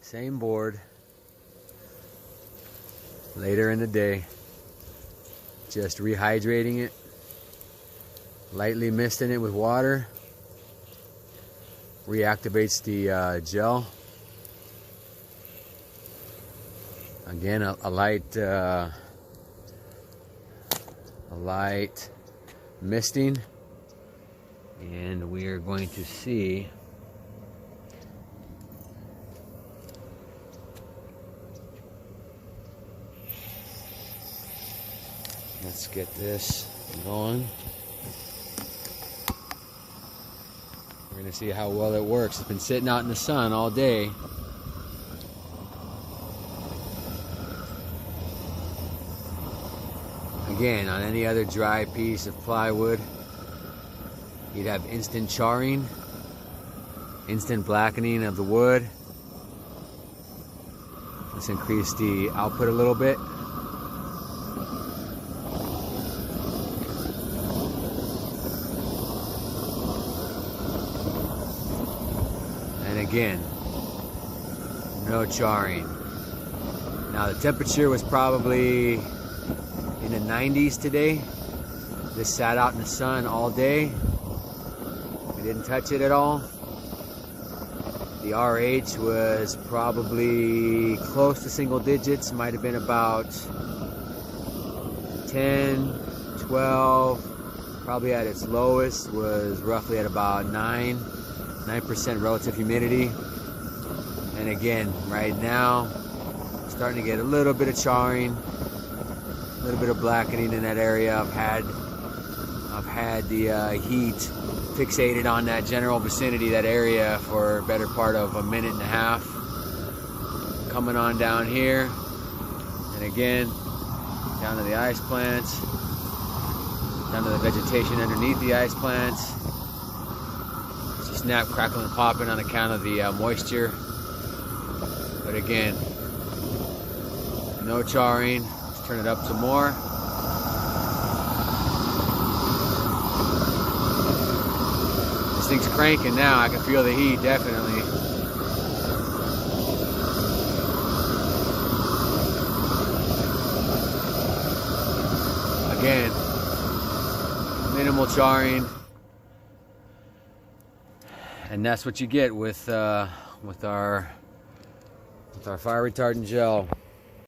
Same board. Later in the day. Just rehydrating it. Lightly misting it with water. Reactivates the gel. Again, a light misting, and we are going to see let's get this going. We're going to see how well it works. It's been sitting out in the sun all day. Again, on any other dry piece of plywood, you'd have instant charring, instant blackening of the wood. Let's increase the output a little bit. And again, no charring. Now the temperature was probably in the 90s today. This sat out in the sun all day. We didn't touch it at all. The RH was probably close to single digits. Might have been about 10, 12. Probably at its lowest was roughly at about 9% relative humidity. And again, right now, starting to get a little bit of charring, a little bit of blackening in that area. I've had the heat fixated on that general vicinity, that area, for a better part of a minute and a half. Coming on down here, and again, down to the ice plants, down to the vegetation underneath the ice plants. It's a snap, crackle, and popping on account of the moisture. But again, no charring. Let's turn it up some more. This thing's cranking now. I can feel the heat, definitely. Again, minimal charring. And that's what you get with our fire retardant gel.